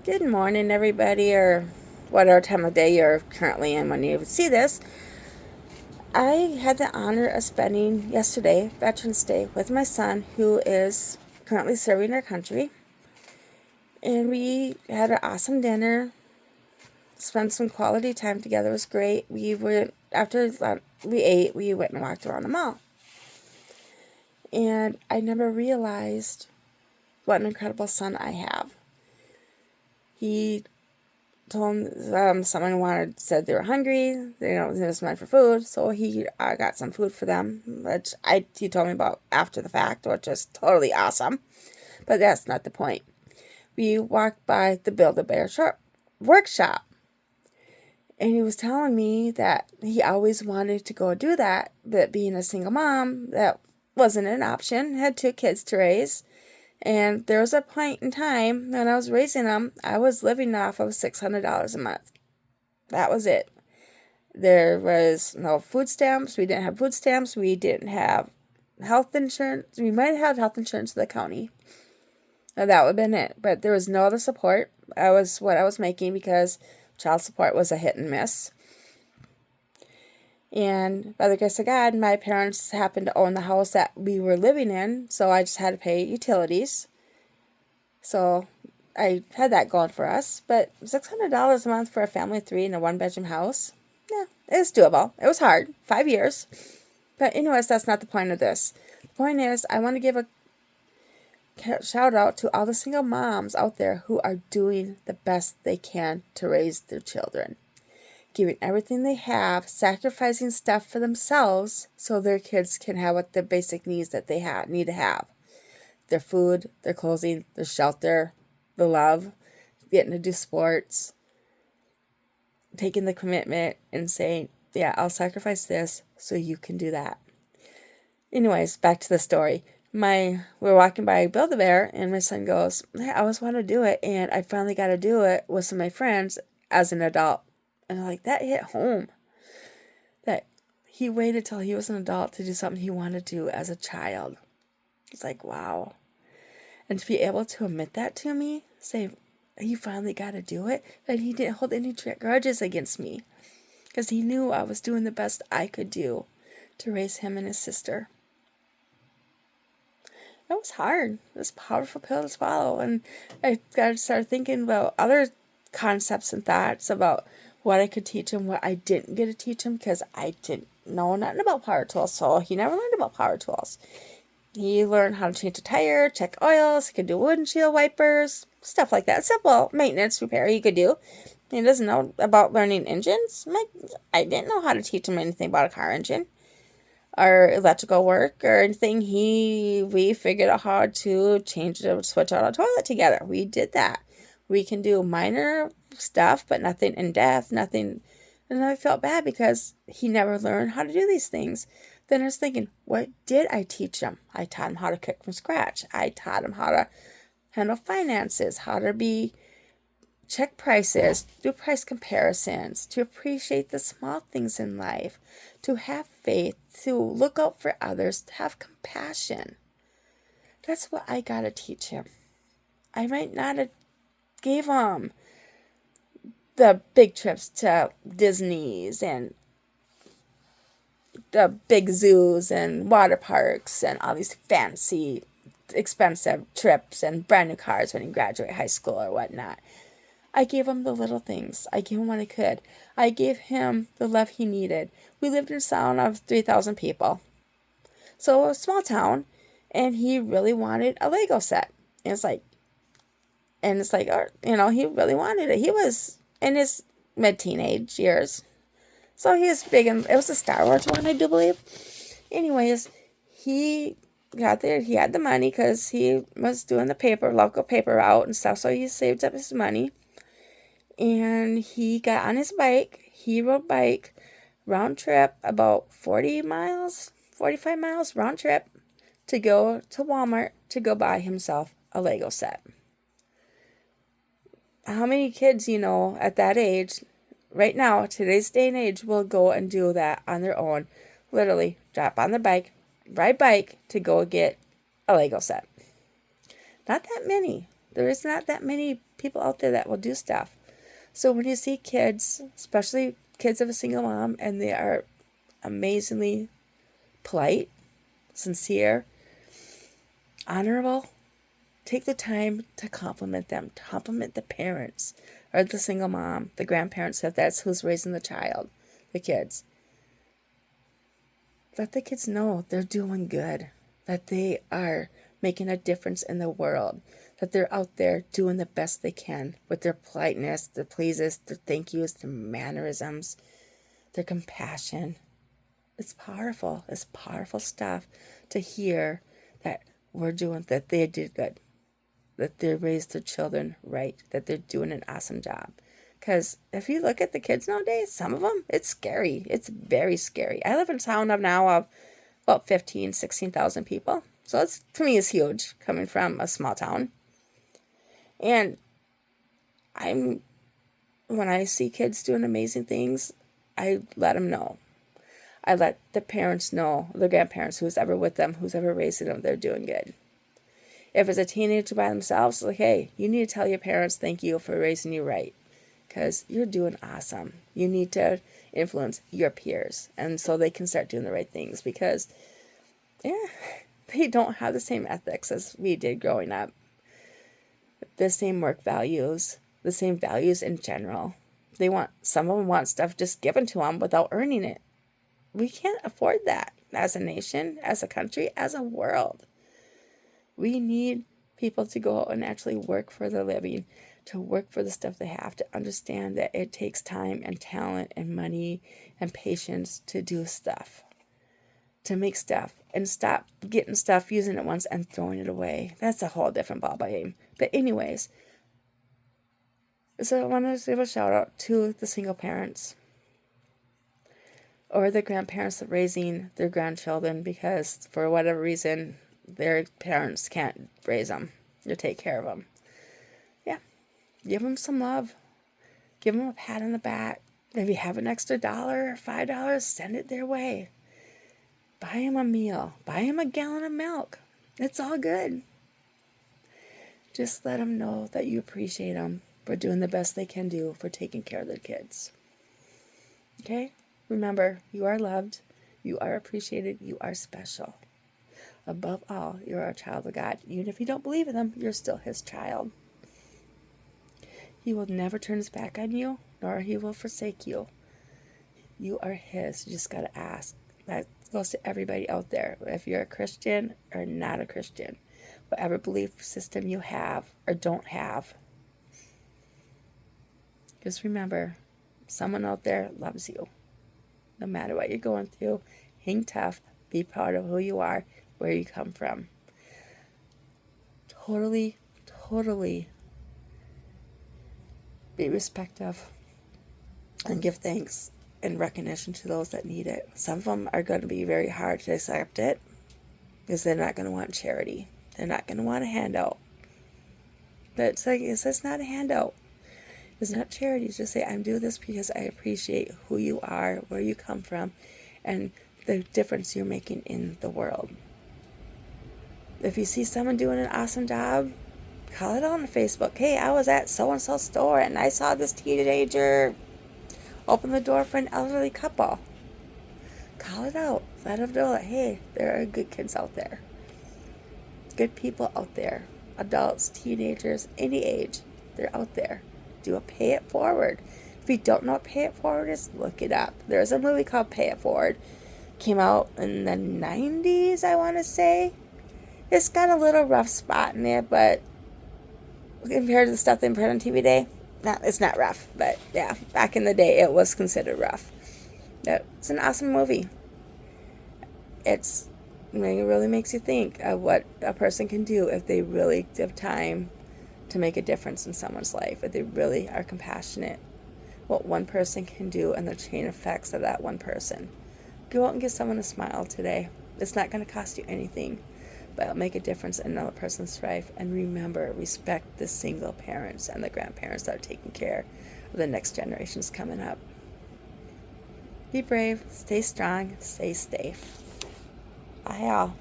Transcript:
Good morning, everybody, or whatever time of day you're currently in when you see this. I had the honor of spending yesterday, Veterans Day, with my son, who is currently serving our country. And we had an awesome dinner, spent some quality time together. It was great. After we ate, we went and walked around the mall. And I never realized what an incredible son I have. He told someone said they were hungry. They don't just meant for food, so he got some food for them, which he told me about after the fact, which is totally awesome. But that's not the point. We walked by the Build-A-Bear workshop, and he was telling me that he always wanted to go do that, but being a single mom, that wasn't an option. Had two kids to raise. And there was a point in time when I was raising them, I was living off of $600 a month. That was it. There was no food stamps. We didn't have food stamps. We didn't have health insurance. We might have had health insurance with the county. And that would have been it. But there was no other support. I was what I was making because child support was a hit and miss. And by the grace of God, my parents happened to own the house that we were living in, so I just had to pay utilities. So I had that going for us. But $600 a month for a family of three in a one-bedroom house, yeah, it was doable. It was hard, 5 years. But anyways, that's not the point of this. The point is, I want to give a shout out to all the single moms out there who are doing the best they can to raise their children. Giving everything they have, sacrificing stuff for themselves so their kids can have what the basic needs that they need to have. Their food, their clothing, their shelter, the love, getting to do sports, taking the commitment and saying, yeah, I'll sacrifice this so you can do that. Anyways, back to the story. We were walking by Build-A-Bear and my son goes, hey, I always want to do it, and I finally got to do it with some of my friends as an adult. And like, that hit home. That he waited till he was an adult to do something he wanted to do as a child. It's like, wow. And to be able to admit that to me, say, you finally got to do it, and he didn't hold any grudges against me. Because he knew I was doing the best I could do to raise him and his sister. It was hard. It was a powerful pill to swallow. And I got to start thinking about other concepts and thoughts about what I could teach him, what I didn't get to teach him, because I didn't know nothing about power tools. So he never learned about power tools. He learned how to change a tire, check oils, he could do windshield wipers, stuff like that. Simple maintenance repair he could do. He doesn't know about learning engines. I didn't know how to teach him anything about a car engine or electrical work or anything. We figured out how to switch out a toilet together. We did that. We can do minor stuff, but nothing in depth, nothing. And I felt bad because he never learned how to do these things. Then I was thinking, what did I teach him? I taught him how to cook from scratch. I taught him how to handle finances, how to check prices, do price comparisons, to appreciate the small things in life, to have faith, to look out for others, to have compassion. That's what I got to teach him. I might not have gave him the big trips to Disney's and the big zoos and water parks and all these fancy, expensive trips and brand new cars when he graduated high school or whatnot. I gave him the little things. I gave him what I could. I gave him the love he needed. We lived in a town of 3,000 people. So a small town, and he really wanted a Lego set. And it's like, he really wanted it. He was in his mid-teenage years. So he was big, and it was a Star Wars one, I do believe. Anyways, he got there. He had the money because he was doing the local paper route and stuff. So he saved up his money. And he got on his bike. He rode bike round trip about 40 miles, 45 miles round trip to go to Walmart to go buy himself a Lego set. How many kids, at that age, right now, today's day and age, will go and do that on their own? Literally, drop on their bike, ride bike to go get a Lego set. Not that many. There is not that many people out there that will do stuff. So when you see kids, especially kids of a single mom, and they are amazingly polite, sincere, honorable, take the time to compliment them. Compliment the parents or the single mom, the grandparents, if that's who's raising the child, the kids. Let the kids know they're doing good, that they are making a difference in the world, that they're out there doing the best they can with their politeness, their pleases, their thank yous, their mannerisms, their compassion. It's powerful. It's powerful stuff to hear that we're doing, that they did good, that they raised their children right, that they're doing an awesome job. Because if you look at the kids nowadays, some of them, it's scary. It's very scary. I live in a town now of about 15,000, 16,000 people. So it's, to me, is huge coming from a small town. And when I see kids doing amazing things, I let them know. I let the parents know, the grandparents, who's ever with them, who's ever raising them, they're doing good. If it's a teenager by themselves, like, hey, you need to tell your parents thank you for raising you right, because you're doing awesome. You need to influence your peers, and so they can start doing the right things, because, they don't have the same ethics as we did growing up. The same work values, the same values in general. Some of them want stuff just given to them without earning it. We can't afford that as a nation, as a country, as a world. We need people to go out and actually work for their living, to work for the stuff they have, to understand that it takes time and talent and money and patience to do stuff, to make stuff, and stop getting stuff, using it once and throwing it away. That's a whole different ballgame. But anyways, so I wanted to give a shout out to the single parents or the grandparents raising their grandchildren, because for whatever reason their parents can't raise them or take care of them. Yeah, give them some love. Give them a pat on the back. If you have an extra $1 or $5, send it their way. Buy them a meal. Buy them a gallon of milk. It's all good. Just let them know that you appreciate them for doing the best they can do for taking care of their kids. Okay? Remember, you are loved, you are appreciated, you are special. Above all, you are a child of God. Even if you don't believe in Him, you're still His child. He will never turn His back on you, nor He will forsake you. You are His. You just got to ask. That goes to everybody out there. If you're a Christian or not a Christian, whatever belief system you have or don't have, just remember, someone out there loves you. No matter what you're going through, hang tough, be proud of who you are, where you come from. Totally be respectful and give thanks and recognition to those that need it. Some of them are going to be very hard to accept it, because they're not going to want charity. They're not going to want a handout. But it's like, it's not a handout. It's not charity. It's just say, I'm doing this because I appreciate who you are, where you come from, and the difference you're making in the world. If you see someone doing an awesome job, call it out on Facebook. Hey, I was at so-and-so store and I saw this teenager open the door for an elderly couple. Call it out. Let them know that, hey, there are good kids out there. Good people out there. Adults, teenagers, any age. They're out there. Do a pay it forward. If you don't know what pay it forward is, look it up. There's a movie called Pay It Forward. Came out in the 90s, I want to say. It's got a little rough spot in it, but compared to the stuff they put on TV today, it's not rough. But yeah, back in the day, it was considered rough. It's an awesome movie. It really makes you think of what a person can do if they really have time to make a difference in someone's life, if they really are compassionate. What one person can do and the chain effects of that one person. Go out and give someone a smile today. It's not going to cost you anything, but it'll make a difference in another person's life. And remember, respect the single parents and the grandparents that are taking care of the next generations coming up. Be brave, stay strong, stay safe. Bye all.